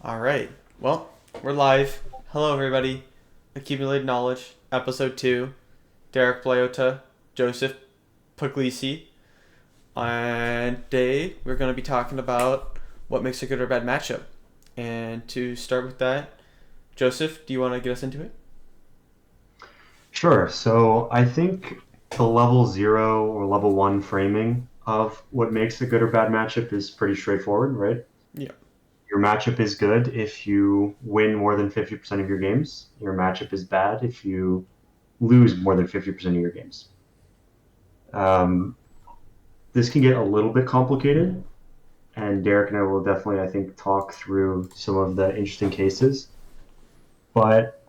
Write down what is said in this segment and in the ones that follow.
All right. Well, we're live. Hello, everybody. Accumulated Knowledge, Episode 2. Derek Blayota, Joseph Puglisi. And today, we're going to be talking about what makes a good or bad matchup. And to start with that, Joseph, do you want to get us into it? Sure. So I think the level zero or level one framing of what makes a good or bad matchup is pretty straightforward, right? Yeah. Your matchup is good if you win more than 50% of your games. Your matchup is bad if you lose more than 50% of your games. Um, this can get a little bit complicated, and Derek and I will definitely, I think, talk through some of the interesting cases. But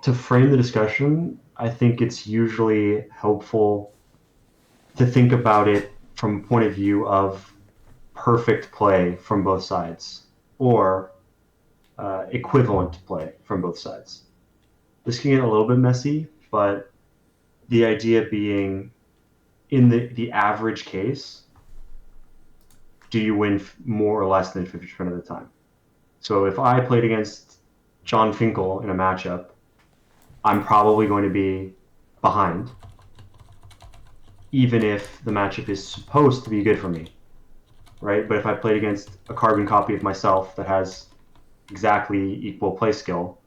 to frame the discussion, I think it's usually helpful to think about it from a point of view of perfect play from both sides or equivalent play from both sides. This can get a little bit messy, but the idea being in the average case, do you win more or less than 50% of the time? So if I played against John Finkel in a matchup, I'm probably going to be behind, even if the matchup is supposed to be good for me, right? But if I played against a carbon copy of myself that has exactly equal play skill,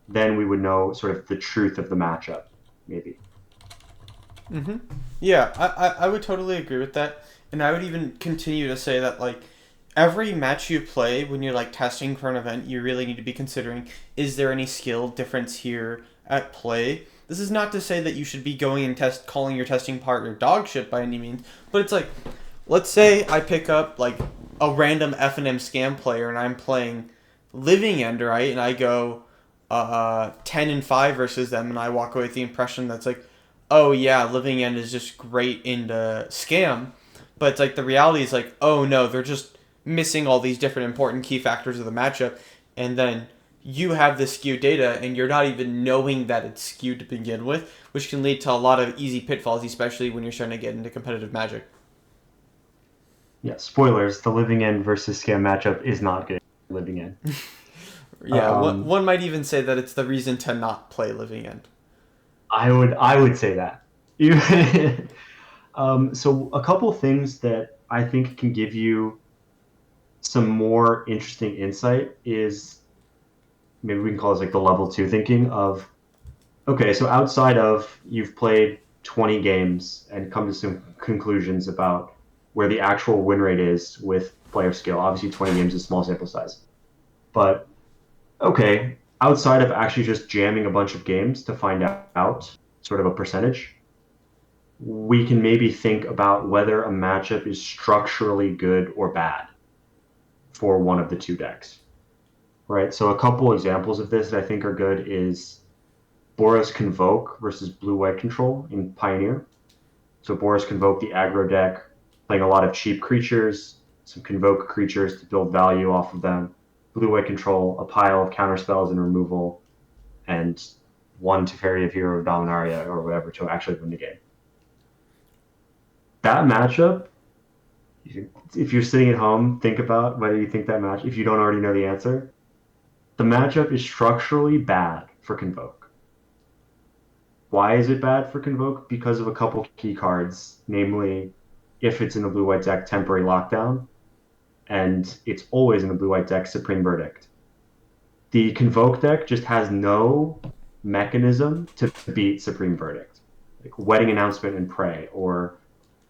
then we would know sort of the truth of the matchup, maybe. Mm-hmm. Yeah, I would totally agree with that. And I would even continue to say that, like, every match you play when you're, like, testing for an event, you really need to be considering, is there any skill difference here at play? This is not to say that you should be going and calling your testing partner dog shit by any means, but it's like, let's say I pick up, like, a random F&M scam player and I'm playing Living End, right? And I go 10 and 5 versus them, and I walk away with the impression that's like, oh yeah, Living End is just great into scam. But it's like the reality is like, oh no, they're just missing all these different important key factors of the matchup, and then you have this skewed data and you're not even knowing that it's skewed to begin with, which can lead to a lot of easy pitfalls, especially when you're starting to get into competitive magic. Yeah, spoilers, the living end versus scam matchup is not good. Living end. Yeah, Um, one might even say that it's the reason to not play Living End. I would say that. So a couple things that I think can give you some more interesting insight is maybe we can call this like the level two thinking of okay, so outside of you've played 20 games and come to some conclusions about where the actual win rate is with player skill. Obviously, 20 games is a small sample size. But okay, outside of actually just jamming a bunch of games to find out sort of a percentage, we can maybe think about whether a matchup is structurally good or bad for one of the two decks. Right? So a couple examples of this that I think are good is Boros Convoke versus Blue White Control in Pioneer. So Boros Convoke, the aggro deck, playing a lot of cheap creatures, some Convoke creatures to build value off of them. Blue White Control, a pile of counter spells and removal, and one Teferi of Hero of Dominaria or whatever to actually win the game. That matchup, if you're sitting at home, think about whether you think that match, if you don't already know the answer, the matchup is structurally bad for Convoke. Why is it bad for Convoke? Because of a couple key cards, namely, if it's in the blue white deck, Temporary Lockdown, and it's always in the blue white deck, Supreme Verdict. The Convoke deck just has no mechanism to beat Supreme Verdict, like Wedding Announcement and Prey, or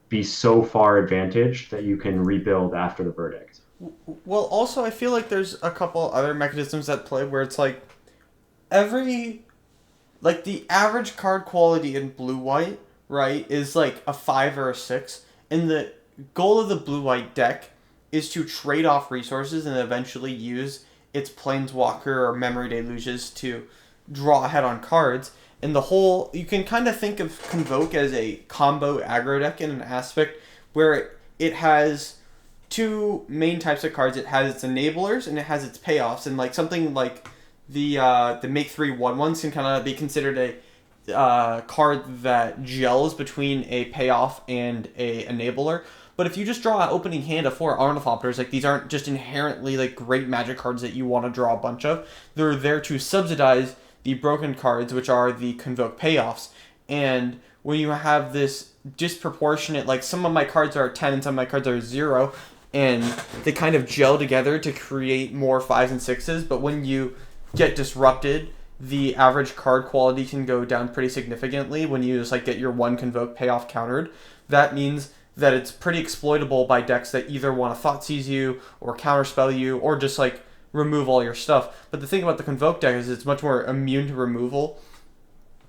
be so far advantaged that you can rebuild after the verdict. Well, also I feel like there's a couple other mechanisms at play where it's like every like the average card quality in blue white, right, is like a 5 or a 6, and the goal of the blue white deck is to trade off resources and eventually use its planeswalker or memory deluges to draw ahead on cards. And the whole you can kind of think of Convoke as a combo aggro deck in an aspect where it has two main types of cards. It has its enablers and it has its payoffs, and like something like the make 3/1/1s can kind of be considered a card that gels between a payoff and a enabler. But if you just draw an opening hand of 4 Ornithopters, like these aren't just inherently like great Magic cards that you want to draw a bunch of. They're there to subsidize the broken cards, which are the Convoke payoffs. And when you have this disproportionate, like some of my cards are 10 and some of my cards are 0, and they kind of gel together to create more 5s and 6s, but when you get disrupted, the average card quality can go down pretty significantly when you just like get your one Convoke payoff countered. That means that it's pretty exploitable by decks that either want to Thoughtseize you or counterspell you or just like remove all your stuff. But the thing about the Convoke deck is it's much more immune to removal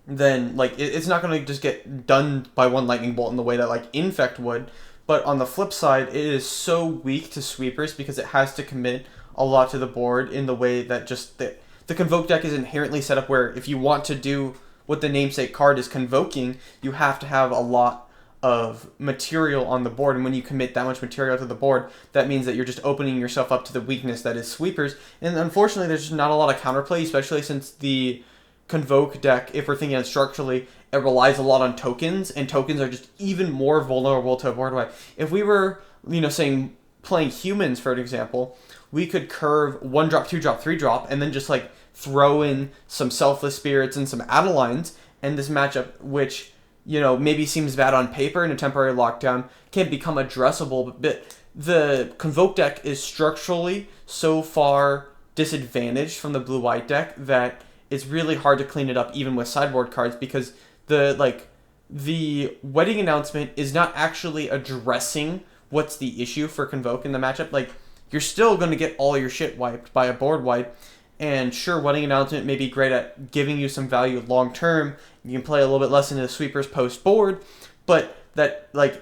than like it's not going to just get done by one lightning bolt in the way that like Infect would. But on the flip side, it is so weak to sweepers because it has to commit a lot to the board in the way that just the Convoke deck is inherently set up where if you want to do what the namesake card is convoking, you have to have a lot of material on the board, and when you commit that much material to the board, that means that you're just opening yourself up to the weakness that is sweepers. And unfortunately, there's just not a lot of counterplay, especially since the Convoke deck, if we're thinking structurally, it relies a lot on tokens, and tokens are just even more vulnerable to a board wipe. If we were, saying playing humans, for an example, we could curve 1-drop, 2-drop, 3-drop, and then just like throw in some Selfless Spirits and some Adelines, and this matchup, which maybe seems bad on paper in a temporary lockdown, can become addressable. But the Convoke deck is structurally so far disadvantaged from the blue-white deck that it's really hard to clean it up even with sideboard cards, because the wedding announcement is not actually addressing what's the issue for Convoke in the matchup. Like, you're still going to get all your shit wiped by a board wipe. And sure, wedding announcement may be great at giving you some value long term. You can play a little bit less into the sweepers post board, but that like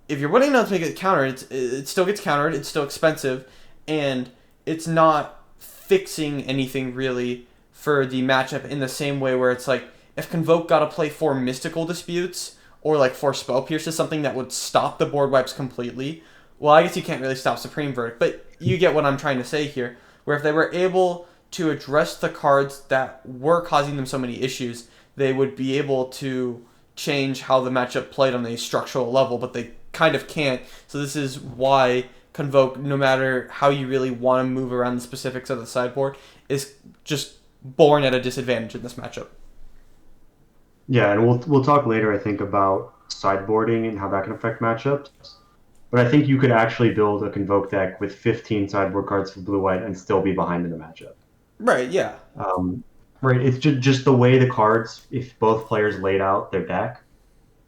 if your wedding announcement gets countered, it still gets countered. It's still expensive, and it's not fixing anything really for the matchup in the same way where it's like if Convoke got to play 4 Mystical Disputes or like 4 Spell Pierces, something that would stop the board wipes completely. Well, I guess you can't really stop Supreme Verdict, but you get what I'm trying to say here. Where if they were able to address the cards that were causing them so many issues, they would be able to change how the matchup played on a structural level, but they kind of can't. So this is why Convoke, no matter how you really want to move around the specifics of the sideboard, is just born at a disadvantage in this matchup. Yeah, and we'll talk later, I think, about sideboarding and how that can affect matchups. But I think you could actually build a Convoke deck with 15 sideboard cards for blue-white and still be behind in the matchup. Right, yeah. Right, it's just the way the cards, if both players laid out their deck,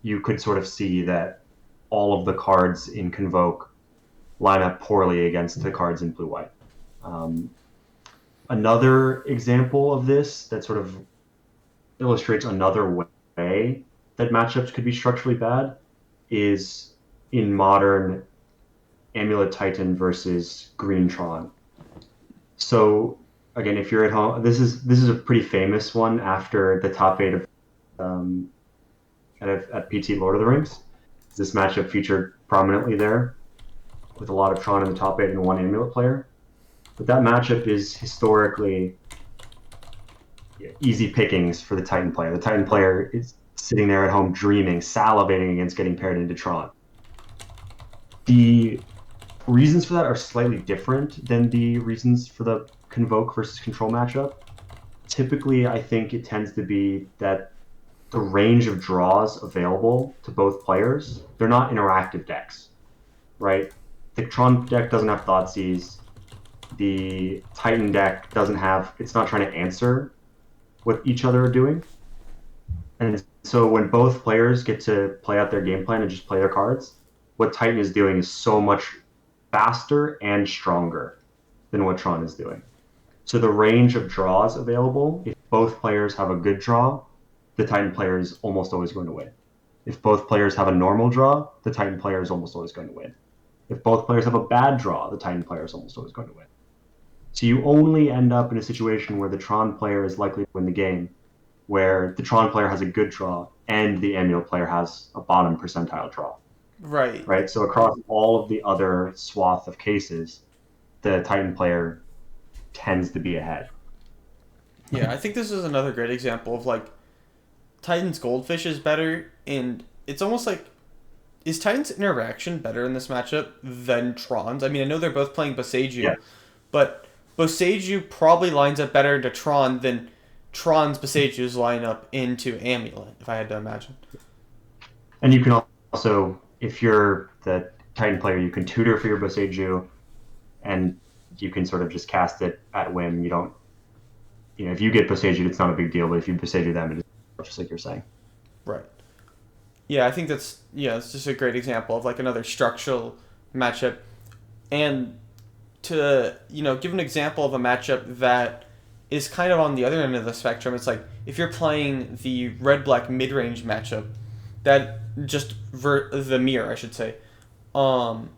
you could sort of see that all of the cards in Convoke line up poorly against the cards in blue-white. Another example of this that sort of illustrates another way that matchups could be structurally bad is in modern Amulet Titan versus Green Tron. So again, if you're at home, this is a pretty famous one after the top 8 of at PT Lord of the Rings. This matchup featured prominently there, with a lot of Tron in the top 8 and 1 Amulet player. But that matchup is historically easy pickings for the Titan player. The Titan player is sitting there at home dreaming, salivating against getting paired into Tron. The reasons for that are slightly different than the reasons for the Convoke versus Control matchup. Typically, I think it tends to be that the range of draws available to both players, they're not interactive decks, right? The Tron deck doesn't have Thoughtseize. The Titan deck doesn't have, it's not trying to answer what each other are doing. And so when both players get to play out their game plan and just play their cards, what Titan is doing is so much faster and stronger than what Tron is doing. So the range of draws available, if both players have a good draw, the Titan player is almost always going to win. If both players have a normal draw, the Titan player is almost always going to win. If both players have a bad draw, the Titan player is almost always going to win. So you only end up in a situation where the Tron player is likely to win the game, where the Tron player has a good draw and the Amulet player has a bottom percentile draw. Right. Right. So across all of the other swath of cases, the Titan player tends to be ahead. Yeah, I think this is another great example of like Titan's Goldfish is better, and it's almost like is Titan's interaction better in this matchup than Tron's? I mean, I know they're both playing Yeah, Boseiju, but Boseiju probably lines up better into Tron than Tron's Boseiju's line up into Amulet, if I had to imagine. and you can also, if you're the Titan player, you can tutor for your Boseiju, and you can sort of just cast it at whim. You don't, if you get Boseiju, it's not a big deal, but if you Boseiju them, it is just like you're saying. Right. Yeah, I think it's just a great example of like another structural matchup. And to give an example of a matchup that is kind of on the other end of the spectrum, it's like if you're playing the red black mid range matchup, that just the mirror, I should say. Um,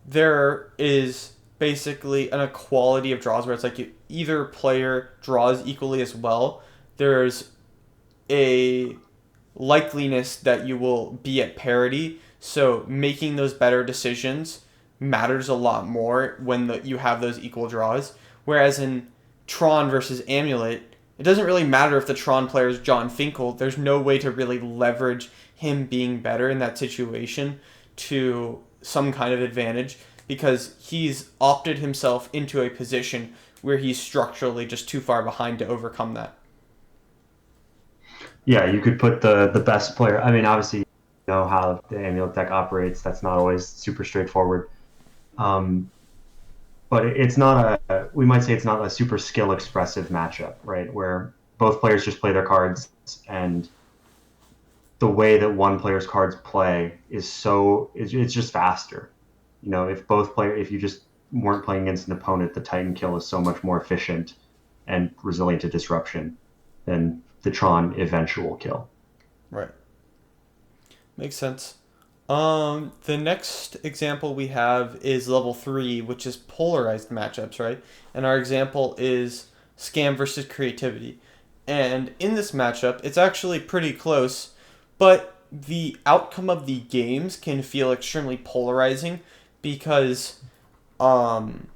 there is basically an equality of draws where it's like either player draws equally as well. There's a likeliness that you will be at parity. So making those better decisions matters a lot more when you have those equal draws. Whereas in Tron versus Amulet, it doesn't really matter if the Tron player is John Finkel. There's no way to really leverage him being better in that situation to some kind of advantage because he's opted himself into a position where he's structurally just too far behind to overcome that. Yeah, you could put the best player. I mean, obviously, you know how the amulet deck operates. That's not always super straightforward. Um, but it's not we might say it's not a super skill expressive matchup, right? Where both players just play their cards, and the way that one player's cards play it's just faster. If you just weren't playing against an opponent, the Titan kill is so much more efficient and resilient to disruption than the Tron eventual kill. Right. Makes sense. The next example we have is level 3, which is polarized matchups, right? And our example is Scam versus Creativity. And in this matchup, it's actually pretty close, but the outcome of the games can feel extremely polarizing because um,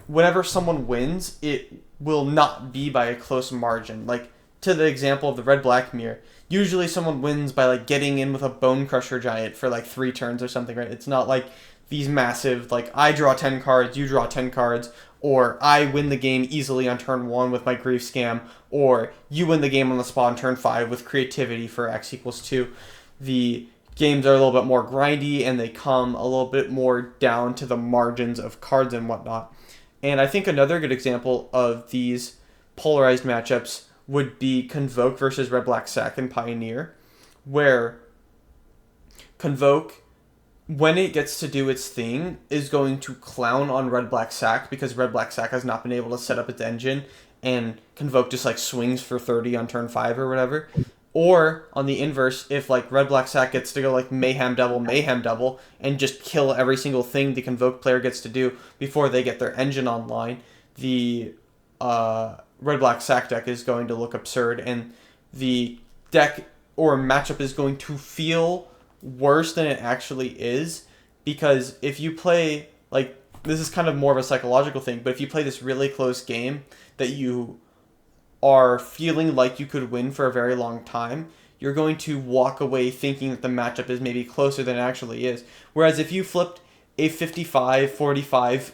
whenever someone wins, it will not be by a close margin. Like to the example of the red black mirror, usually someone wins by like getting in with a bone crusher giant for like 3 turns or something, right? It's not like these massive like I draw 10 cards, you draw 10 cards, or I win the game easily on turn 1 with my grief scam, or you win the game on the spot on turn 5 with creativity for x equals 2. The games are a little bit more grindy and they come a little bit more down to the margins of cards and whatnot. And I think another good example of these polarized matchups would be Convoke versus Red Black Sack and Pioneer, where Convoke, when it gets to do its thing, is going to clown on Red Black Sack because Red Black Sack has not been able to set up its engine, and Convoke just like swings for 30 on turn 5 or whatever. Or on the inverse, if like Red Black Sack gets to go like Mayhem Double, and just kill every single thing the Convoke player gets to do before they get their engine online, the Red Black Sack deck is going to look absurd, and the deck or matchup is going to feel worse than it actually is because if you play like this is kind of more of a psychological thing, but if you play this really close game that you are feeling like you could win for a very long time, you're going to walk away thinking that the matchup is maybe closer than it actually is. Whereas if you flipped a 55-45,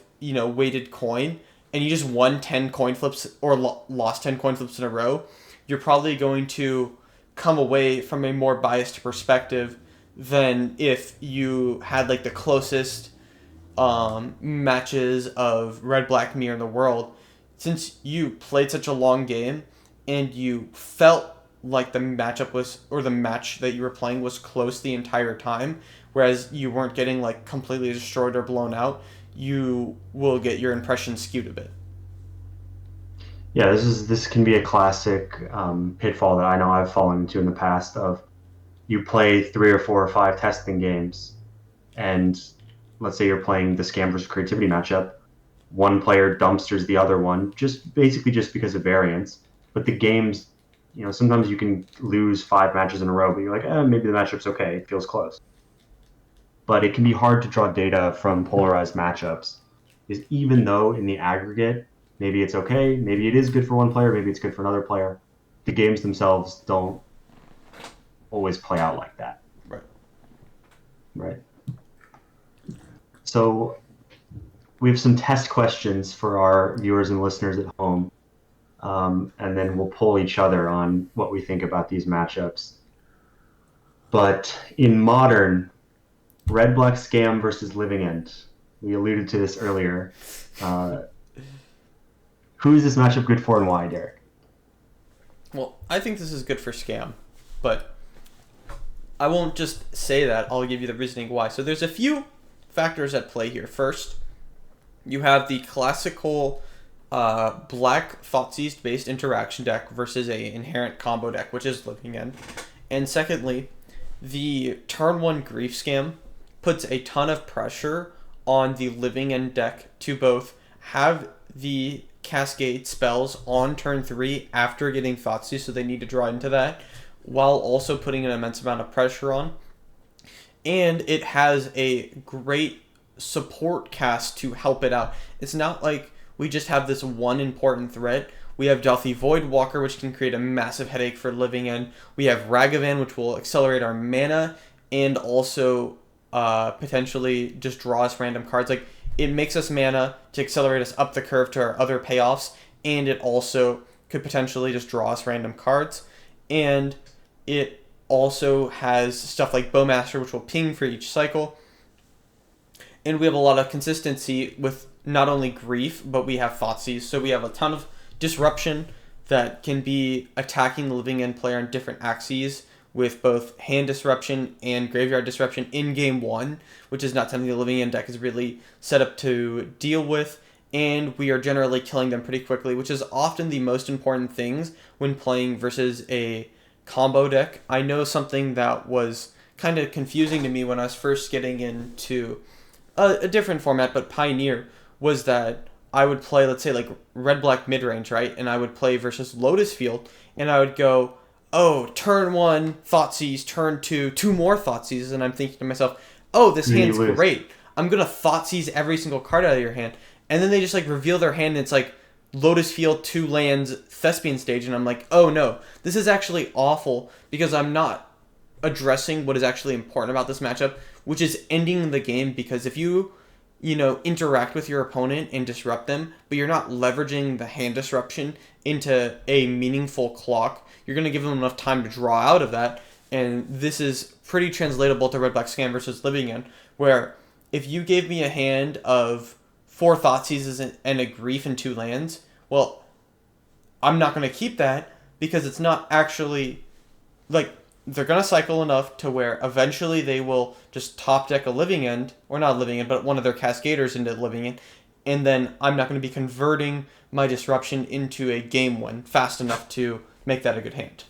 weighted coin and you just won 10 coin flips or lost 10 coin flips in a row, you're probably going to come away from a more biased perspective than if you had like the closest matches of red black mirror in the world, since you played such a long game and you felt like the matchup was or the match that you were playing was close the entire time, whereas you weren't getting like completely destroyed or blown out, you will get your impression skewed a bit. Yeah, this can be a classic pitfall that I know I've fallen into in the past. Of you play 3 or 4 or 5 testing games, and let's say you're playing the Scam versus Creativity matchup. One player dumpsters the other one, just because of variance. But the games, sometimes you can lose 5 matches in a row, but you're like, maybe the matchup's okay. It feels close. But it can be hard to draw data from polarized matchups, is even though in the aggregate, maybe it's okay, maybe it is good for one player, maybe it's good for another player. The games themselves don't always play out like that, Right. right? So we have some test questions for our viewers and listeners at home, and then we'll poll each other on what we think about these matchups. But in modern, Red Black Scam versus Living End, we alluded to this earlier. Uh, who is this matchup good for and why, Derek? Well, I think this is good for Scam, but I won't just say that. I'll give you the reasoning why. So there's a few factors at play here. First, you have the classical black Thoughtseize based interaction deck versus a inherent combo deck, which is Living End. And secondly, the turn one Grief Scam puts a ton of pressure on the Living End deck to both have the Cascade spells on turn 3 after getting Thoughtseize, so they need to draw into that, while also putting an immense amount of pressure on. And it has a great support cast to help it out. It's not like we just have this one important threat. We have Delphi Voidwalker, which can create a massive headache for Living End. We have Ragavan, which will accelerate our mana and also potentially just draw us random cards. Like, it makes us mana to accelerate us up the curve to our other payoffs, and it also could potentially just draw us random cards. And it also has stuff like Bowmaster, which will ping for each cycle. And we have a lot of consistency with not only Grief, but we have Thoughtseize. So we have a ton of disruption that can be attacking the Living End player on different axes, with both hand disruption and graveyard disruption in game one, which is not something the Living End deck is really set up to deal with. And we are generally killing them pretty quickly, which is often the most important things when playing versus a combo deck. I know something that was kind of confusing to me when I was first getting into a different format, but Pioneer, was that I would play, let's say, like red black mid range, right? And I would play versus Lotus Field, and I would go, oh, turn one Thoughtseize, turn two more Thoughtseizes, and I'm thinking to myself, oh, this hand's great. I'm gonna Thoughtseize every single card out of your hand, and then they just like reveal their hand, and it's like Lotus Field, 2 lands, Thespian Stage, and I'm like, oh no, this is actually awful because I'm not addressing what is actually important about this matchup, which is ending the game. Because if you interact with your opponent and disrupt them, but you're not leveraging the hand disruption into a meaningful clock, you're going to give them enough time to draw out of that. And this is pretty translatable to Red Black Scam versus Living End, where if you gave me a hand of 4 Thoughtseizes and a Grief and 2 lands, well, I'm not going to keep that because it's not actually, like, they're going to cycle enough to where eventually they will just top deck a Living End, or not Living End, but one of their Cascaders into Living End, and then I'm not going to be converting my disruption into a game win fast enough to make that a good hand.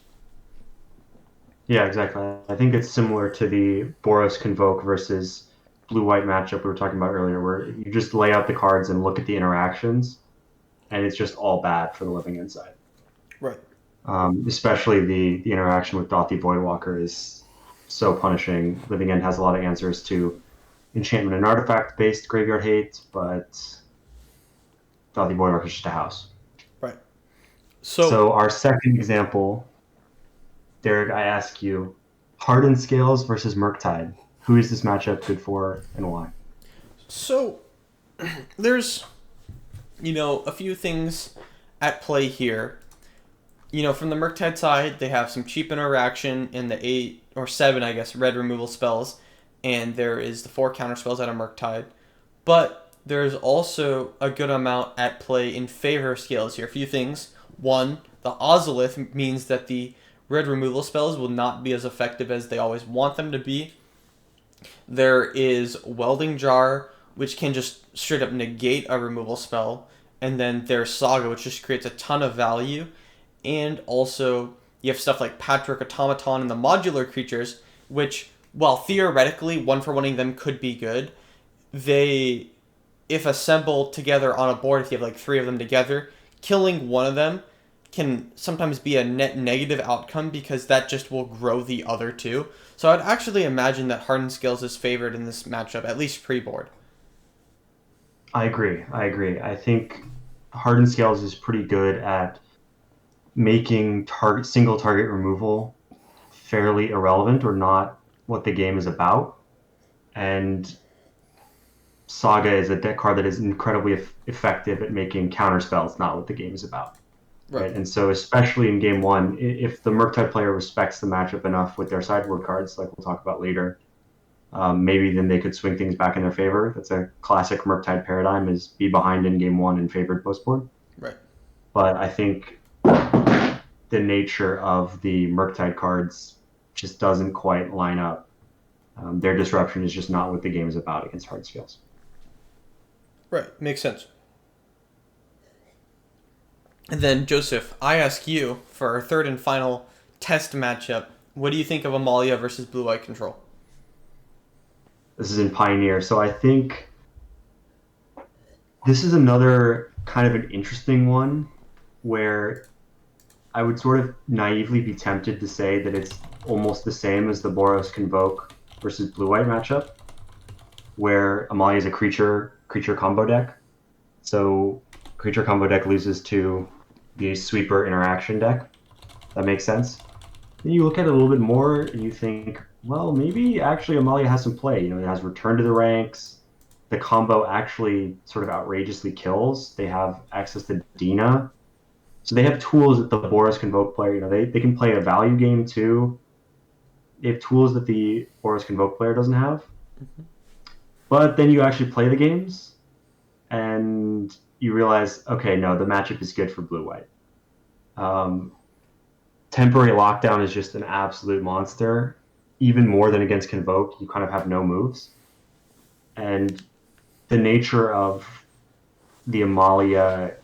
Yeah, exactly. I think it's similar to the Boros Convoke versus blue-white matchup we were talking about earlier, where you just lay out the cards and look at the interactions, and it's just all bad for the Living End side. Right. Especially the interaction with Delphi Voidwalker is so punishing. Living End has a lot of answers to enchantment and artifact-based graveyard hate, but Delphi Voidwalker is just a house. Right. So our second example, Derek, I ask you, Hardened Scales versus Murktide. Who is this matchup good for and why? So there's, a few things at play here. From the Murktide side, they have some cheap interaction in the 8 or 7, I guess, red removal spells, and there is the 4 counter spells out of Murktide. But there's also a good amount at play in favor of Scales here. A few things. One, the Ozolith means that the red removal spells will not be as effective as they always want them to be. There is Welding Jar, which can just straight up negate a removal spell. And then there's Saga, which just creates a ton of value. And also, you have stuff like Patrick Automaton and the modular creatures, which, while theoretically one-for-one-ing them could be good, they, if assembled together on a board, if you have like 3 of them together, killing one of them can sometimes be a net negative outcome because that just will grow the other 2. So I'd actually imagine that Hardened Scales is favored in this matchup, at least pre-board. I agree. I think Hardened Scales is pretty good at making single target removal fairly irrelevant or not what the game is about. And Saga is a deck card that is incredibly effective at making counter spells, not what the game is about. Right. Right? And so, especially in game one, if the Murktide player respects the matchup enough with their sideboard cards, like we'll talk about later, maybe then they could swing things back in their favor. That's a classic Murktide paradigm: is be behind in game one and favored postboard. Right. But I think the nature of the Murktide cards just doesn't quite line up. Their disruption is just not what the game is about against hard scales. Right. Makes sense. And then, Joseph, I ask you for our third and final test matchup. What do you think of Amalia versus Blue White Control? This is in Pioneer, so I think this is another kind of an interesting one where I would sort of naively be tempted to say that it's almost the same as the Boros Convoke versus Blue White matchup, where Amalia is a creature combo deck. So creature combo deck loses to the sweeper interaction deck. That makes sense. Then you look at it a little bit more and you think, well, maybe actually Amalia has some play. You know, it has return to the ranks. The combo actually sort of outrageously kills. They have access to Dina. So they have tools that the Boros Convoke player, you know, they can play a value game too. They have tools that the Boros Convoke player doesn't have. Mm-hmm. But then you actually play the games and you realize, okay, no, the matchup is good for blue white. Um, Temporary lockdown is just an absolute monster. Even more than against Convoke, you kind of have no moves. And the nature of the Amalia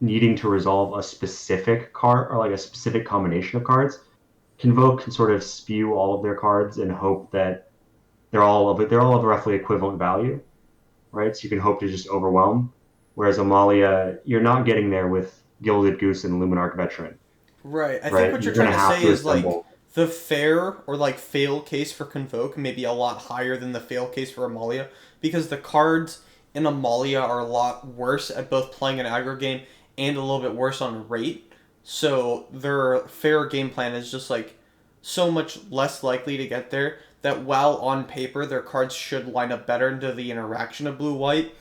needing to resolve a specific card or like a specific combination of cards, Convoke can sort of spew all of their cards and hope that they're all of roughly equivalent value, right? So you can hope to just overwhelm. Whereas Amalia, you're not getting there with Gilded Goose and Luminarch Veteran, Right. I think right? what you're You're trying going to to have say to is like assemble. the fair or like fail case for Convoke may be a lot higher than the fail case for Amalia because the cards in Amalia are a lot worse at both playing an aggro game and a little bit worse on rate. So their fair game plan is just like so much less likely to get there that while on paper their cards should line up better into the interaction of blue white,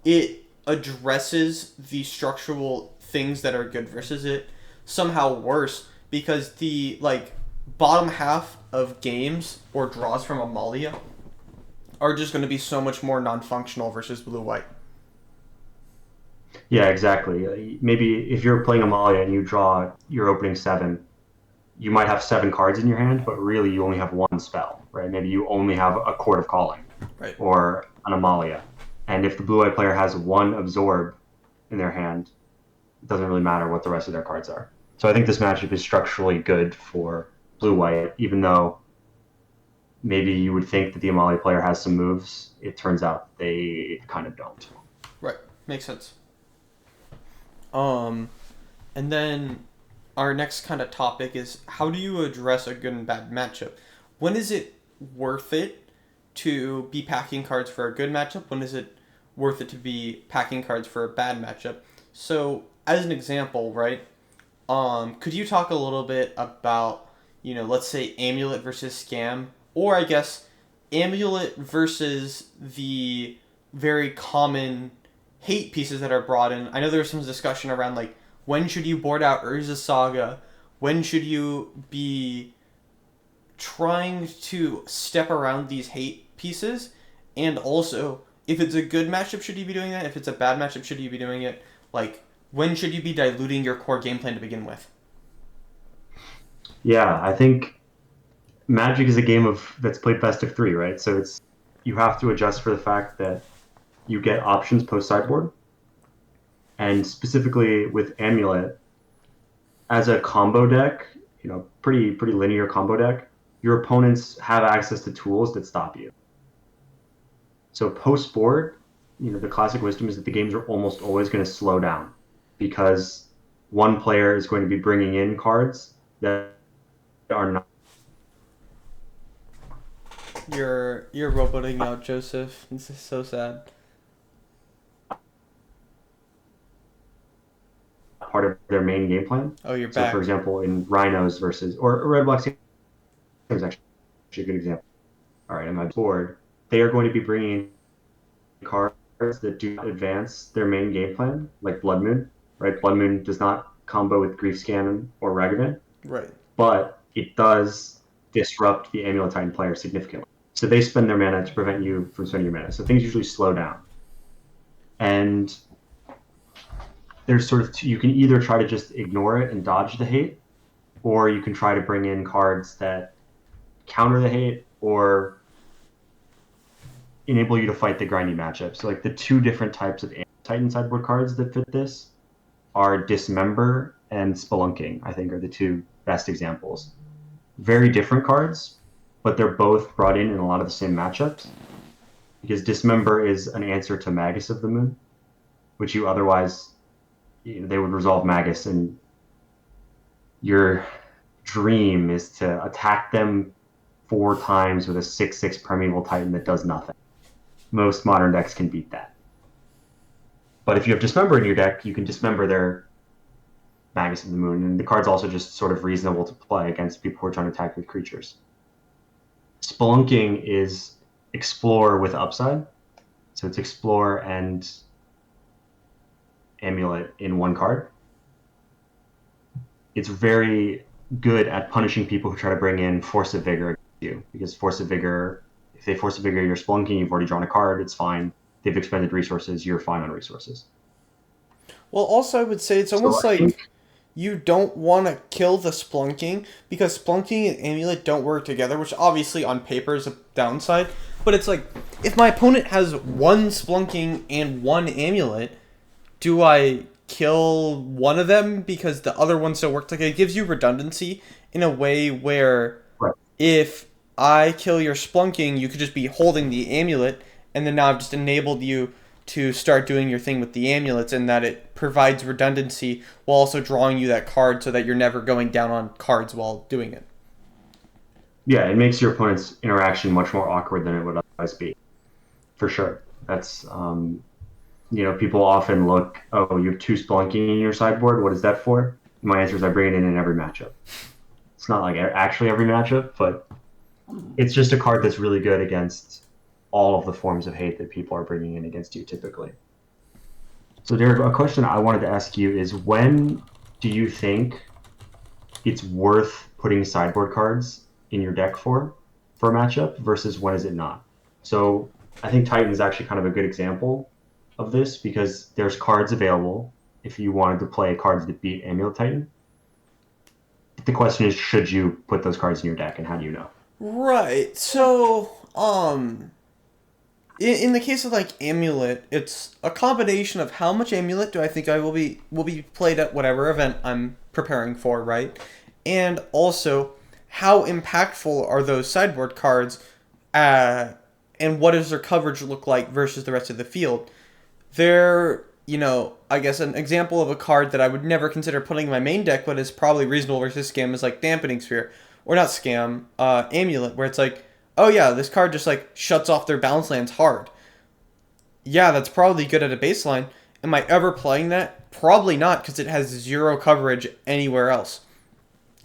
it addresses the structural things that are good versus it somehow worse because the like bottom half of games or draws from Amalia are just going to be so much more non-functional versus blue white. Yeah, exactly. Maybe if you're playing Amalia and you draw your opening seven, you might have seven cards in your hand, but really you only have one spell, right? Maybe you only have a Court of Calling Right. or an Amalia. And if the blue-white player has one Absorb in their hand, it doesn't really matter what the rest of their cards are. So I think this matchup is structurally good for blue-white, even though maybe you would think that the Amalia player has some moves. It turns out they kind of don't. Right. Makes sense. Um and then our next kind of topic is how do you address a good and bad matchup? When is it worth it to be packing cards for a good matchup? When is it worth it to be packing cards for a bad matchup? So, as an example, right? Could you talk a little bit about, let's say Amulet versus Scam, or I guess Amulet versus the very common hate pieces that are brought in? I know there's some discussion around like when should you board out Urza Saga? When should you be trying to step around these hate pieces? And also, if it's a good matchup, should you be doing that? If it's a bad matchup, should you be doing it? Like, when should you be diluting your core game plan to begin with? Yeah, I think Magic is a game of that's played best of three, right? So it's you have to adjust for the fact that you get options post sideboard, and specifically with Amulet as a combo deck, pretty linear combo deck. Your opponents have access to tools that stop you. So post board, the classic wisdom is that the games are almost always going to slow down because one player is going to be bringing in cards that are not You're roboting out, Joseph. This is so sad. part of their main game plan. Oh, you're So, for back. example, in Rhinos versus or Red Black Team is actually a good example. All right, I'm on board. they are going to be bringing cards that do not advance their main game plan, like Blood Moon, right? Blood Moon does not combo with Grief Scan or Ragavan, Right. but it does disrupt the Amulet Titan player significantly. So they spend their mana to prevent you from spending your mana. So things usually slow down. And there's sort of you can either try to just ignore it and dodge the hate, or you can try to bring in cards that counter the hate or enable you to fight the grindy matchup. So like the two different types of Titan sideboard cards that fit this are Dismember and Spelunking, I think are the two best examples. Very different cards, but they're both brought in a lot of the same matchups. Because Dismember is an answer to Magus of the Moon, which you otherwise, they would resolve Magus, and your dream is to attack them 4 times with a 6/6 Primeval Titan that does nothing. Most modern decks can beat that. But if you have Dismember in your deck, you can dismember their Magus of the Moon, and the card's also just sort of reasonable to play against people who are trying to attack with creatures. Spelunking is Explore with upside. So it's Explore and Amulet in one card. It's very good at punishing people who try to bring in Force of Vigor against you, because Force of Vigor, if they Force of Vigor your Spelunking, you've already drawn a card, it's fine. They've expended resources, you're fine on resources. Well, also I would say it's almost like you don't want to kill the Splunking, because Splunking and Amulet don't work together, which obviously on paper is a downside. But it's like, if my opponent has one Splunking and one Amulet, do I kill one of them because the other one still works? Like, it gives you redundancy in a way where right. If I kill your Splunking, you could just be holding the Amulet, and then now I've just enabled you to start doing your thing with the amulets, and that it provides redundancy while also drawing you that card so that you're never going down on cards while doing it. Yeah, it makes your opponent's interaction much more awkward than it would otherwise be. For sure. That's, people often look, oh, you have 2 Spelunking in your sideboard. What is that for? My answer is I bring it in every matchup. It's not like actually every matchup, but it's just a card that's really good against all of the forms of hate that people are bringing in against you typically. So Derek, a question I wanted to ask you is, when do you think it's worth putting sideboard cards in your deck for a matchup versus when is it not? So I think Titan is actually kind of a good example of this, because there's cards available if you wanted to play cards that beat Amulet Titan. The question is, should you put those cards in your deck, and how do you know? Right. So, in the case of like Amulet, it's a combination of how much Amulet do I think I will be played at whatever event I'm preparing for, right? And also, how impactful are those sideboard cards, and what does their coverage look like versus the rest of the field? They're, I guess an example of a card that I would never consider putting in my main deck, but is probably reasonable versus Scam, is like Dampening Sphere. Or not Scam, Amulet, where it's like, oh yeah, this card just like shuts off their bounce lands hard. Yeah, that's probably good at a baseline. Am I ever playing that? Probably not, because it has 0 coverage anywhere else.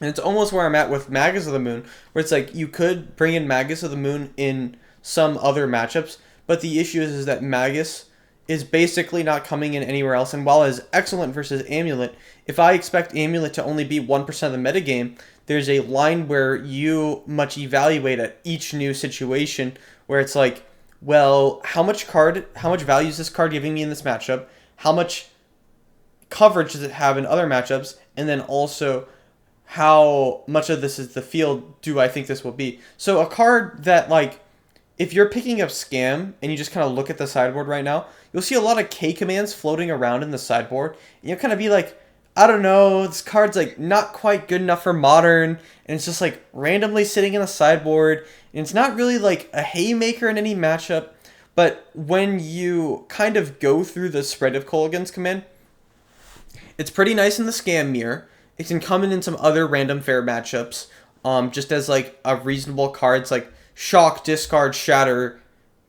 And it's almost where I'm at with Magus of the Moon, where it's like you could bring in Magus of the Moon in some other matchups, but the issue is that Magus is basically not coming in anywhere else, and while it is excellent versus Amulet, if I expect Amulet to only be 1% of the metagame, there's a line where you much evaluate at each new situation, where it's like, well, how much value is this card giving me in this matchup? How much coverage does it have in other matchups? And then also, how much of this is the field do I think this will be? So a card that, like, if you're picking up Scam and you just kind of look at the sideboard right now, you'll see a lot of K commands floating around in the sideboard. And you'll kind of be like, I don't know, this card's like not quite good enough for Modern, and it's just like randomly sitting in the sideboard, and it's not really like a haymaker in any matchup. But when you kind of go through the Spread of Kolaghan's command, it's pretty nice in the Scam mirror. It can come in some other random fair matchups, just as like a reasonable cards like Shock, Discard, Shatter,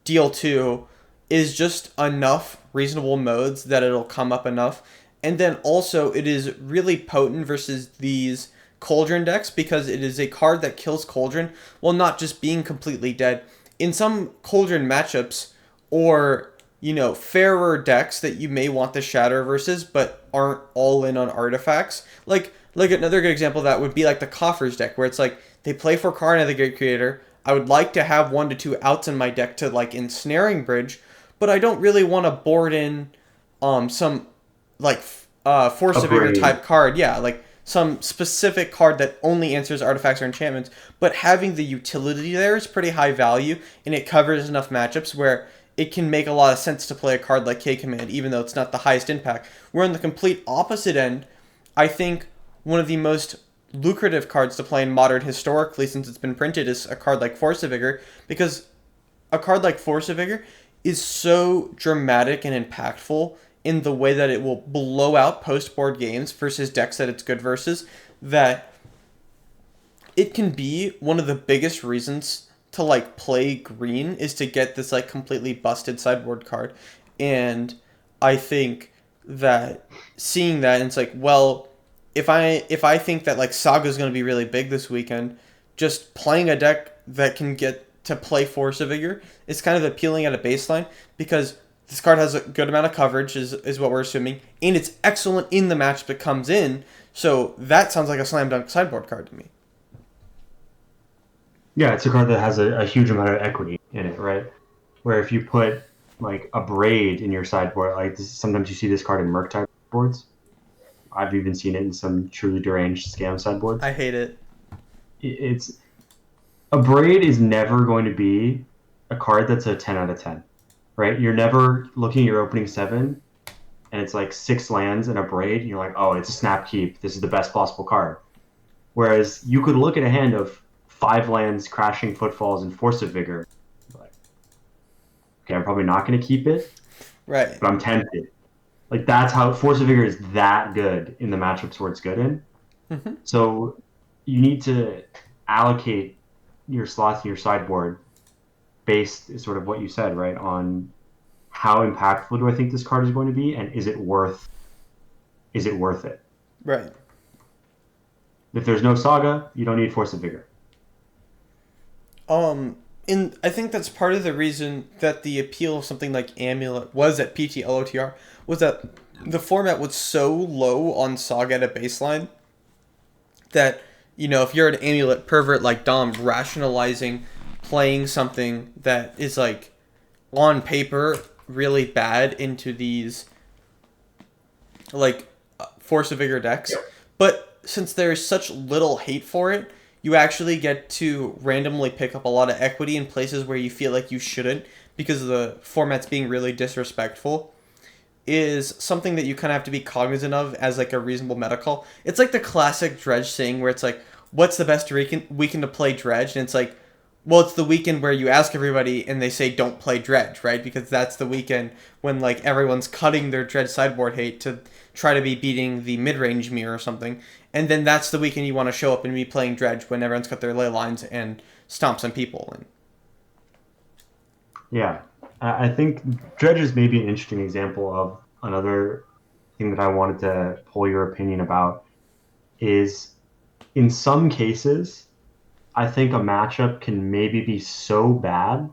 Deal 2 is just enough reasonable modes that it'll come up enough. And then also it is really potent versus these Cauldron decks, because it is a card that kills Cauldron while not just being completely dead. in some Cauldron matchups, or fairer decks that you may want to shatter versus but aren't all in on artifacts. Like another good example of that would be like the Coffers deck, where it's like they play for Karna the Great Creator. I would like to have 1 to 2 outs in my deck to like ensnaring bridge, but I don't really want to board in some like Force of Vigor type card. Yeah, like some specific card that only answers artifacts or enchantments, but having the utility there is pretty high value, and it covers enough matchups where it can make a lot of sense to play a card like K-Command, even though it's not the highest impact. Where on the complete opposite end, I think one of the most lucrative cards to play in Modern historically, since it's been printed, is a card like Force of Vigor, because a card like Force of Vigor is so dramatic and impactful in the way that it will blow out post-board games versus decks that it's good versus, that it can be one of the biggest reasons to like play green is to get this like completely busted sideboard card. And I think that seeing that, and it's like, well, if I think that like Saga is going to be really big this weekend, just playing a deck that can get to play Force of Vigor is kind of appealing at a baseline, because this card has a good amount of coverage, is what we're assuming, and it's excellent in the match that comes in. So that sounds like a slam dunk sideboard card to me. Yeah, it's a card that has a huge amount of equity in it, right? Where if you put like a Braid in your sideboard, like sometimes you see this card in Merc type boards. I've even seen it in some truly deranged scam sideboards. I hate it. It's a Braid is never going to be a card that's a 10 out of 10, right? You're never looking at your opening 7 and it's like 6 lands and a Braid, and you're like, oh, it's a snap keep. This is the best possible card. Whereas you could look at a hand of 5 lands, Crashing Footfalls, and Force of Vigor. Like, okay, I'm probably not going to keep it, right? But I'm tempted. Like, that's how Force of Vigor is that good in the matchups where it's good in. Mm-hmm. So you need to allocate your slots in your sideboard based, sort of what you said, right, on how impactful do I think this card is going to be, and is it worth it? Right. If there's no Saga, you don't need Force of Vigor. And I think that's part of the reason that the appeal of something like Amulet was at PTLOTR, was that the format was so low on Saga at a baseline that, if you're an Amulet pervert like Dom, rationalizing playing something that is like on paper really bad into these like Force of Vigor decks, but since there's such little hate for it, you actually get to randomly pick up a lot of equity in places where you feel like you shouldn't, because of the format's being really disrespectful, is something that you kind of have to be cognizant of as like a reasonable meta call. It's like the classic Dredge thing where it's like, what's the best weekend to play Dredge? And it's like, well, it's the weekend where you ask everybody and they say don't play Dredge, right? Because that's the weekend when like everyone's cutting their Dredge sideboard hate to try to be beating the mid-range mirror or something. And then that's the weekend you want to show up and be playing Dredge when everyone's got their ley lines and stomp some people. And yeah, I think Dredge is maybe an interesting example of another thing that I wanted to pull your opinion about. Is in some cases, I think a matchup can maybe be so bad,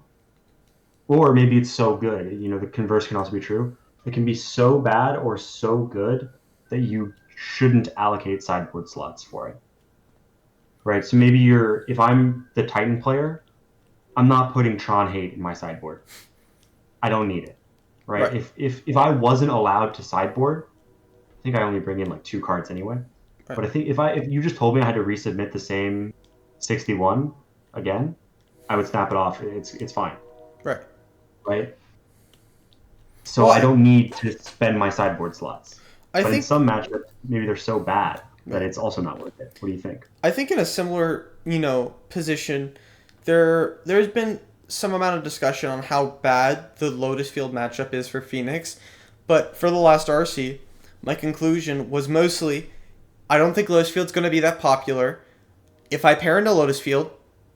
or maybe it's so good. The converse can also be true. It can be so bad or so good that you shouldn't allocate sideboard slots for it. Right? So maybe if I'm the Titan player, I'm not putting Tron Hate in my sideboard. I don't need it. Right? If I wasn't allowed to sideboard, I think I only bring in like 2 cards anyway. Right. But I think if you just told me I had to resubmit the same 61 again, I would snap it off. It's fine. Right? So I don't need to spend my sideboard slots. But in some matchups, maybe they're so bad that it's also not worth it. What do you think? I think in a similar, position, there's been some amount of discussion on how bad the Lotus Field matchup is for Phoenix. But for the last RC, my conclusion was mostly, I don't think Lotus Field's going to be that popular. If I pair into Lotus Field,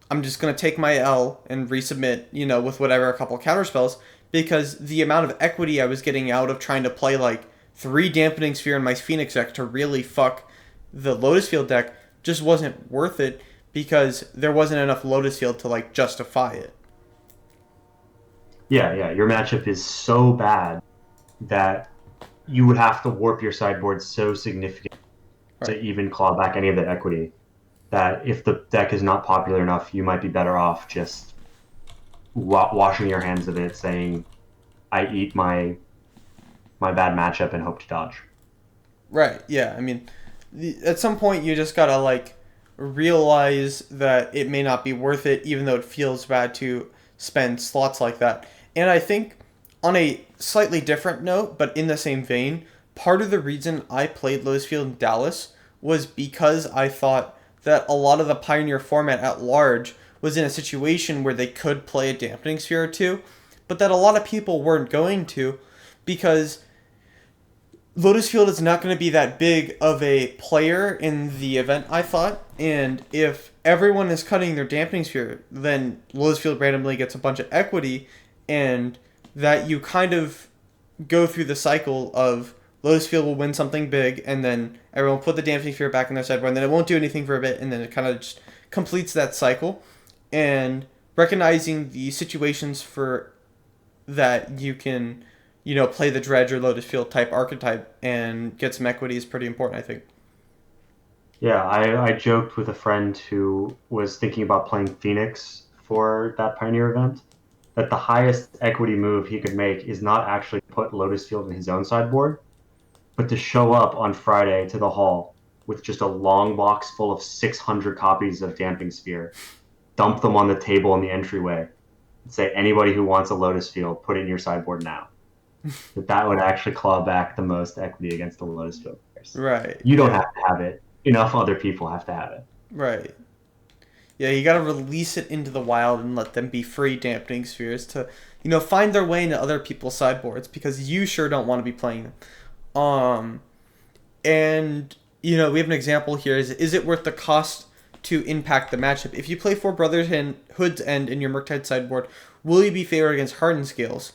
I'm just going to take my L and resubmit, with whatever, a couple counterspells, because the amount of equity I was getting out of trying to play like 3 Dampening Sphere in my Phoenix deck to really fuck the Lotus Field deck just wasn't worth it, because there wasn't enough Lotus Field to like justify it. Yeah. Your matchup is so bad that you would have to warp your sideboard so significantly to Right. even claw back any of that equity that if the deck is not popular enough, you might be better off just washing your hands of it, saying, "I eat my bad matchup and hope to dodge." Right. Yeah. I mean, at some point you just gotta like realize that it may not be worth it, even though it feels bad to spend slots like that. And I think on a slightly different note, but in the same vein, part of the reason I played Lotus Field in Dallas was because I thought that a lot of the Pioneer format at large was in a situation where they could play a dampening sphere or two, but that a lot of people weren't going to because Lotus Field is not going to be that big of a player in the event, I thought. And if everyone is cutting their dampening sphere, then Lotus Field randomly gets a bunch of equity, and that you kind of go through the cycle of Lotus Field will win something big, and then everyone put the dampening sphere back in their sideboard, and then it won't do anything for a bit, and then it kind of just completes that cycle. And recognizing the situations for that you can, play the Dredge or Lotus Field type archetype and get some equity is pretty important, I think. Yeah, I joked with a friend who was thinking about playing Phoenix for that Pioneer event that the highest equity move he could make is not actually put Lotus Field in his own sideboard, but to show up on Friday to the hall with just a long box full of 600 copies of Damping Sphere, dump them on the table in the entryway, and say, anybody who wants a Lotus Field, put it in your sideboard now. That would actually claw back the most equity against the Lotus Field players. Right, You don't yeah, have to have it. Enough other people have to have it. right. Yeah, you gotta release it into the wild and let them be free dampening spheres to, find their way into other people's sideboards because you sure don't want to be playing them. And we have an example here. Is it worth the cost to impact the matchup? If you play Four Brothers and Hood's End in your Murktide sideboard, will you be favored against Hardened Scales?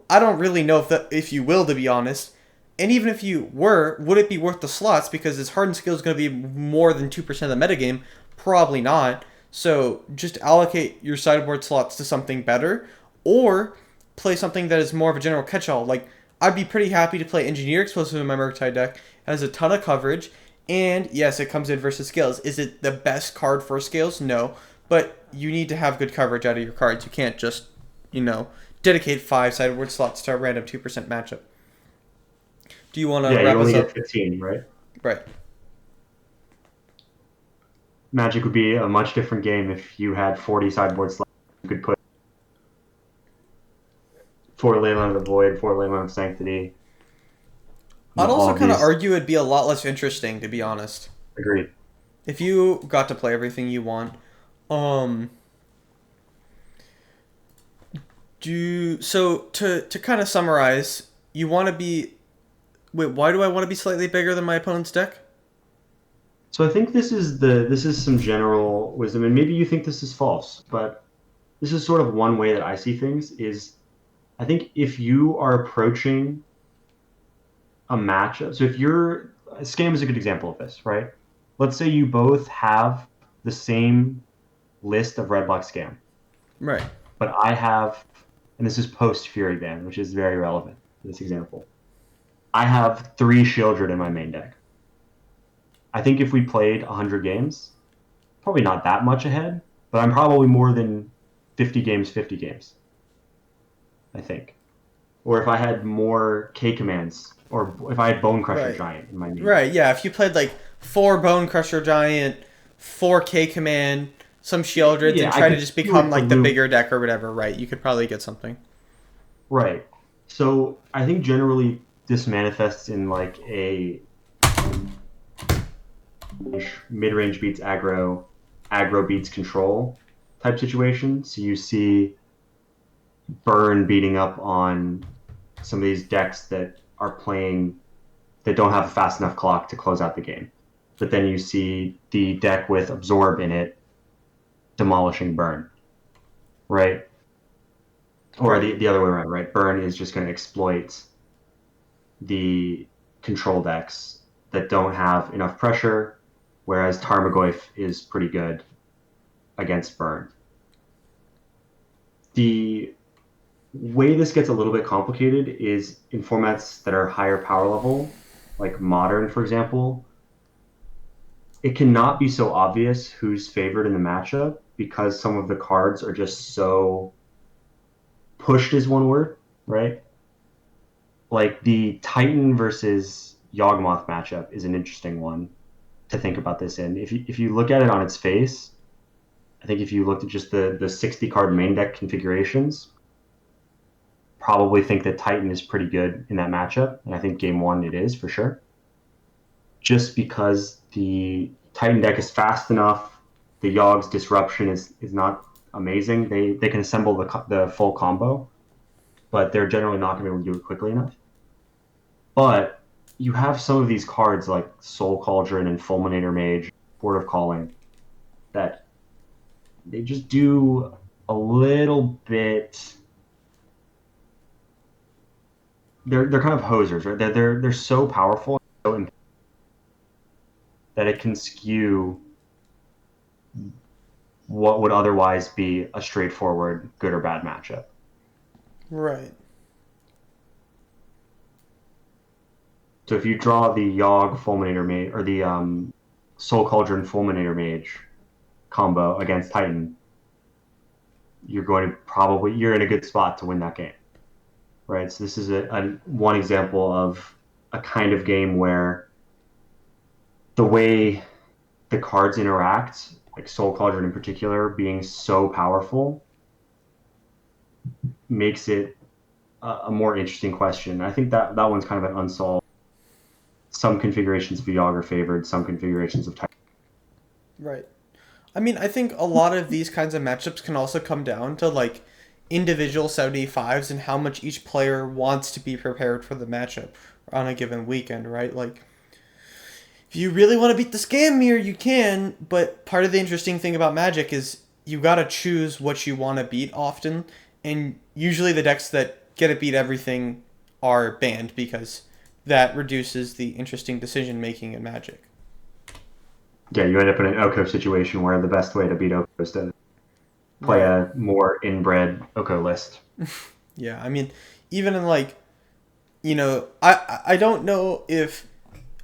I don't really know if you will, to be honest. And even if you were, would it be worth the slots? Because is Hardened Scales going to be more than 2% of the metagame? Probably not. So just allocate your sideboard slots to something better, or play something that is more of a general catch-all. Like, I'd be pretty happy to play Engineer Explosive in my Murktide deck. It has a ton of coverage, and yes, it comes in versus Scales. Is it the best card for Scales? No. But you need to have good coverage out of your cards. You can't just, dedicate 5 sideboard slots to a random 2% matchup. Do you want to Yeah, you wrap only us get up? 15, right? Right. Magic would be a much different game if you had 40 sideboard slots. You could put 4 Leyline of the Void, 4 Leyline of Sanctity, I'd all also of kind of these. argue it'd be a lot less interesting, to be honest. Agreed. If you got to play everything you want. Um, to kind of summarize, you want to be. Wait, why do I want to be slightly bigger than my opponent's deck? So I think this is some general wisdom, and maybe you think this is false, but this is sort of one way that I see things. Is I think if you are approaching a matchup, so if you're Scam is a good example of this, right? Let's say you both have the same list of red black Scam, Right. but I have, and this is post Fury ban, which is very relevant to this example. I have 3 Shieldred in my main deck. I think if we played 100 games, probably not that much ahead, but I'm probably more than 50 games, 50 games, I think. Or if I had more K commands, or if I had Bone Crusher Right. Giant in my main Right. deck. Yeah. If you played like 4 Bone Crusher Giant, 4K Command, some Shieldreds, and Yeah, I try to could just skew become it to like the loop. bigger deck or whatever, right? You could probably get something. Right. So I think generally this manifests in like a mid range beats aggro, aggro beats control type situation. So you see Burn beating up on some of these decks that are playing that don't have a fast enough clock to close out the game. But then you see the deck with Absorb in it demolishing Burn, right? Or Right. the other way around, right? Burn is just going to exploit the control decks that don't have enough pressure, whereas Tarmogoyf is pretty good against Burn. The way this gets a little bit complicated is in formats that are higher power level, like modern, for example. It cannot be so obvious who's favored in the matchup because some of the cards are just so pushed is one word, right? Like the Titan versus Yawgmoth matchup is an interesting one to think about this in. If you look at it on its face, I think if you looked at just the 60 card main deck configurations, probably think that Titan is pretty good in that matchup. And I think game one it is for sure. Just because the Titan deck is fast enough, the Yogg's disruption is not amazing. They can assemble the full combo, but they're generally not going to be able to do it quickly enough. But you have some of these cards like Soul Cauldron and Fulminator Mage, Port of Calling, that they just do a little bit. They're kind of hosers, right? They're so powerful, so that it can skew what would otherwise be a straightforward good or bad matchup. Right. So if you draw the Yogg Fulminator Mage or the Soul Cauldron Fulminator Mage combo against Titan, you're in a good spot to win that game, right? So this is a one example of a kind of game where the way the cards interact, like Soul Cauldron in particular, being so powerful, makes it a more interesting question. I think that one's kind of an unsolved. Some configurations of Yogg are favored, some configurations of Titan. Right. I mean, I think a lot of these kinds of matchups can also come down to like individual 75s and how much each player wants to be prepared for the matchup on a given weekend, right? Like, if you really want to beat the scam mirror, you can, but part of the interesting thing about Magic is you gotta choose what you want to beat often, and usually the decks that get to beat everything are banned because that reduces the interesting decision making in Magic. Yeah, you end up in an Oko situation where the best way to beat Oko is to play Right. a more inbred Oko list. Yeah, I mean, even in like, I don't know if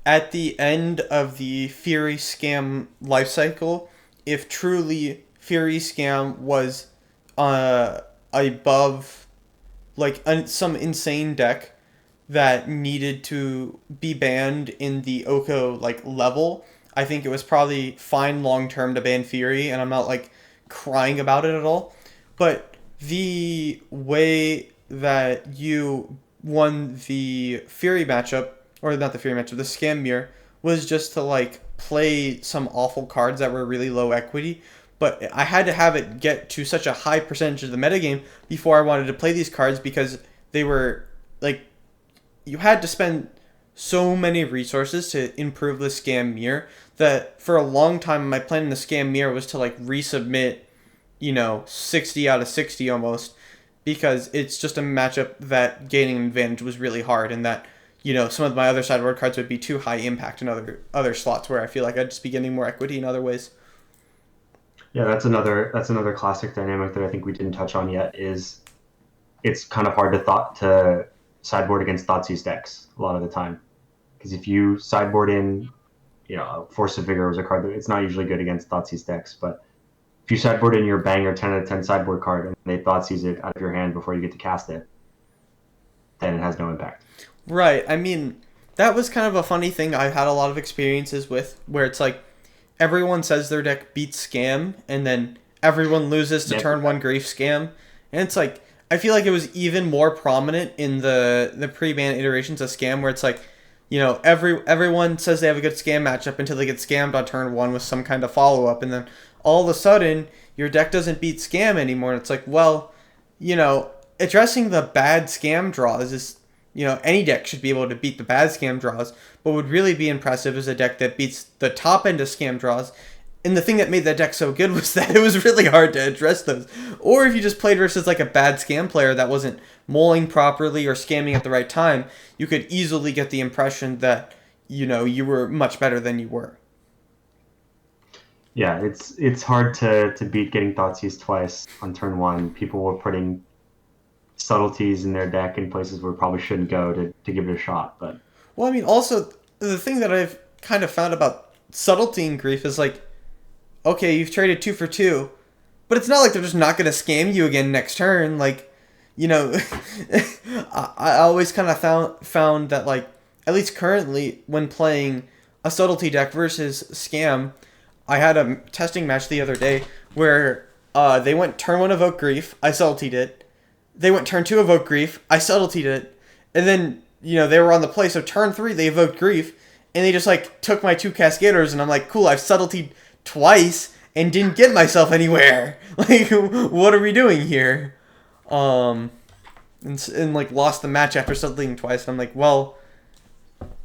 at the end of the Fury Scam life cycle, if truly Fury Scam was above like some insane deck that needed to be banned in the Oko like level. I think it was probably fine long term to ban Fury, and I'm not like crying about it at all. But the way that you won the Fury matchup, or not the Fury matchup, the Scam Mirror, was just to like play some awful cards that were really low equity. But I had to have it get to such a high percentage of the metagame before I wanted to play these cards because they were like you had to spend so many resources to improve the scam mirror that for a long time my plan in the scam mirror was to like resubmit 60 out of 60 almost because it's just a matchup that gaining an advantage was really hard and that some of my other sideboard cards would be too high impact in other slots where I feel like I'd just be getting more equity in other ways. Yeah, that's another classic dynamic that I think we didn't touch on yet. Is it's kind of hard to sideboard against Thoughtseize decks a lot of the time because if you sideboard in, Force of Vigor was a card that it's not usually good against Thoughtseize decks, but if you sideboard in your banger 10 out of 10 sideboard card and they Thoughtseize it out of your hand before you get to cast it, then it has no impact. Right. I mean, that was kind of a funny thing I've had a lot of experiences with where it's like everyone says their deck beats Scam, and then everyone loses to Yep. turn one Grief Scam, and it's like I feel like it was even more prominent in the pre-ban iterations of Scam, where it's like, everyone says they have a good Scam matchup until they get scammed on turn one with some kind of follow up, and then all of a sudden your deck doesn't beat Scam anymore, and it's like, well, addressing the bad Scam draws is any deck should be able to beat the bad scam draws. What would really be impressive is a deck that beats the top end of scam draws. And the thing that made that deck so good was that it was really hard to address those. Or if you just played versus like a bad scam player that wasn't mulling properly or scamming at the right time, you could easily get the impression that you were much better than you were. Yeah, it's hard to beat getting Thoughtseize twice on turn one. People were putting subtleties in their deck in places where it probably shouldn't go to give it a shot. But Well, I mean, also the thing that I've kind of found about subtlety in Grief is like, okay, you've traded 2 for 2, but it's not like they're just not gonna scam you again next turn. Like, you know, I always kind of found that like at least currently when playing a subtlety deck versus scam, I had a testing match the other day where they went turn 1 Evoke Grief, I subtletied it. They went turn 2 Evoke Grief, I subtletied it, and then they were on the play. So turn 3 they evoked Grief, and they just like took my 2 Cascaders, and I'm like, cool, I've subtletied twice and didn't get myself anywhere. Like, what are we doing here? And like lost the match after subtletiing twice. And I'm like, well,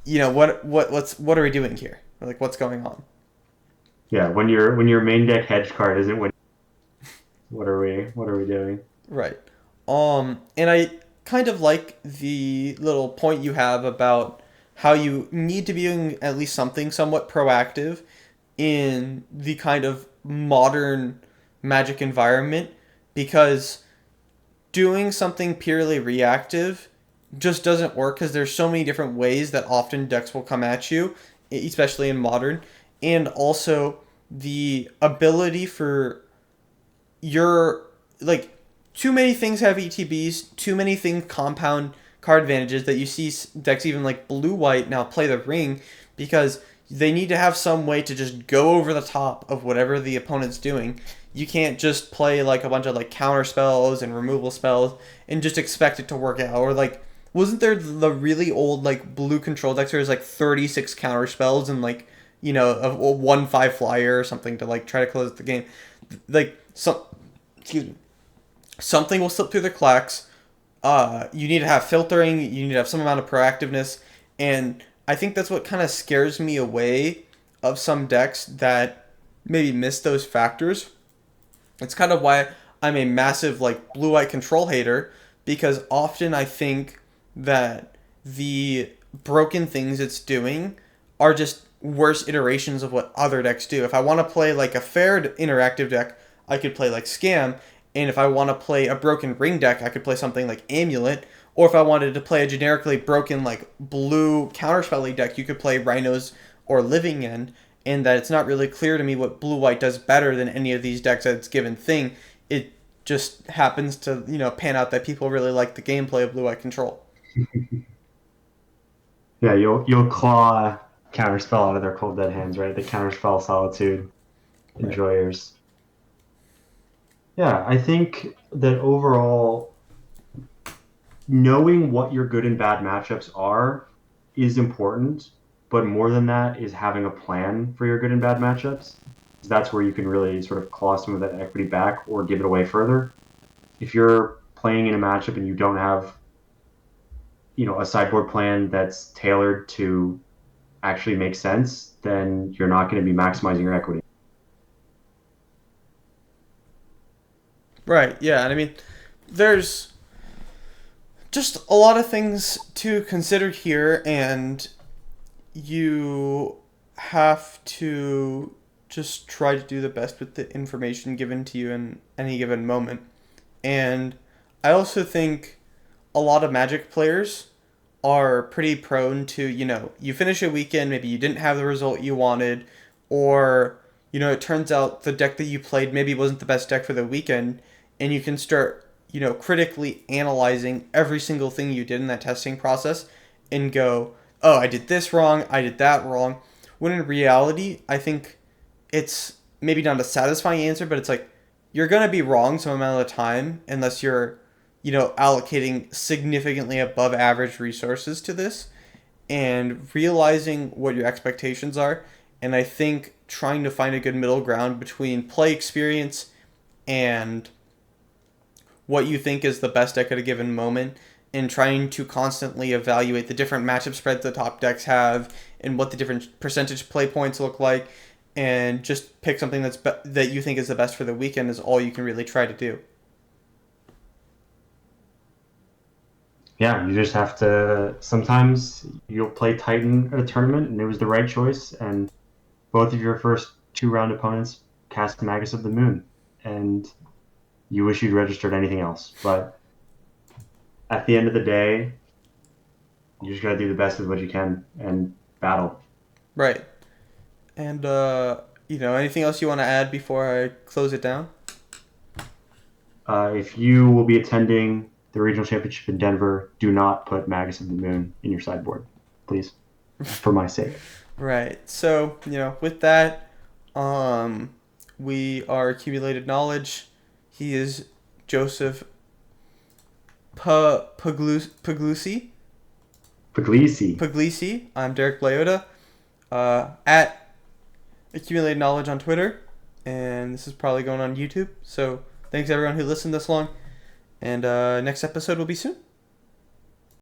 what are we doing here? Like, what's going on? yeah, when your main deck hedge card isn't when, what are we doing? Right. And I kind of like the little point you have about how you need to be doing at least something somewhat proactive in the kind of modern Magic environment, because doing something purely reactive just doesn't work, because there's so many different ways that often decks will come at you, especially in modern. And also the ability for your like too many things have ETBs, too many things compound card advantages, that you see decks even like blue white now play the ring because they need to have some way to just go over the top of whatever the opponent's doing. You can't just play like a bunch of like counter spells and removal spells and just expect it to work out. Or like, wasn't there the really old like blue control decks where there's like 36 counter spells and like a 1/5 flyer or something to like try to close the game? Like some, excuse me, something will slip through the cracks. You need to have filtering. You need to have some amount of proactiveness, and I think that's what kind of scares me away of some decks that maybe miss those factors. It's kind of why I'm a massive like blue-white control hater, because often I think that the broken things it's doing are just worse iterations of what other decks do. If I want to play like a fair interactive deck, I could play like Scam, and if I want to play a broken ring deck, I could play something like Amulet. Or if I wanted to play a generically broken like blue counterspelly deck, you could play Rhinos or Living End. And that it's not really clear to me what blue white does better than any of these decks at its given thing. It just happens to pan out that people really like the gameplay of blue white control. Yeah, you'll claw counterspell out of their cold dead hands, right? The counterspell solitude Right. enjoyers. Yeah, I think that overall, knowing what your good and bad matchups are is important, but more than that is having a plan for your good and bad matchups. That's where you can really sort of claw some of that equity back or give it away further. If you're playing in a matchup and you don't have, a sideboard plan that's tailored to actually make sense, then you're not going to be maximizing your equity. Right. Yeah. And I mean, there's just a lot of things to consider here, and you have to just try to do the best with the information given to you in any given moment. And I also think a lot of Magic players are pretty prone to, you finish a weekend, maybe you didn't have the result you wanted, or, it turns out the deck that you played maybe wasn't the best deck for the weekend, and you can start, critically analyzing every single thing you did in that testing process and go, oh, I did this wrong, I did that wrong. When in reality, I think it's maybe not a satisfying answer, but it's like you're going to be wrong some amount of the time unless you're, allocating significantly above average resources to this, and realizing what your expectations are. And I think trying to find a good middle ground between play experience and what you think is the best deck at a given moment, and trying to constantly evaluate the different matchup spreads the top decks have and what the different percentage play points look like, and just pick something that you think is the best for the weekend is all you can really try to do. Yeah, you just have to. Sometimes you'll play Titan at a tournament, and it was the right choice, and both of your first two-round opponents cast Magus of the Moon, and you wish you'd registered anything else. But at the end of the day, you just gotta do the best with what you can and battle. Right. And anything else you want to add before I close it down? If you will be attending the regional championship in Denver, do not put Magus of the Moon in your sideboard, please, for my sake. Right. So, with that, um, we are accumulated knowledge. He is Joseph Puglisi. Puglisi. Puglisi. I'm Derek Blayota. At accumulated knowledge on Twitter, and this is probably going on YouTube. So, thanks everyone who listened this long. And next episode will be soon.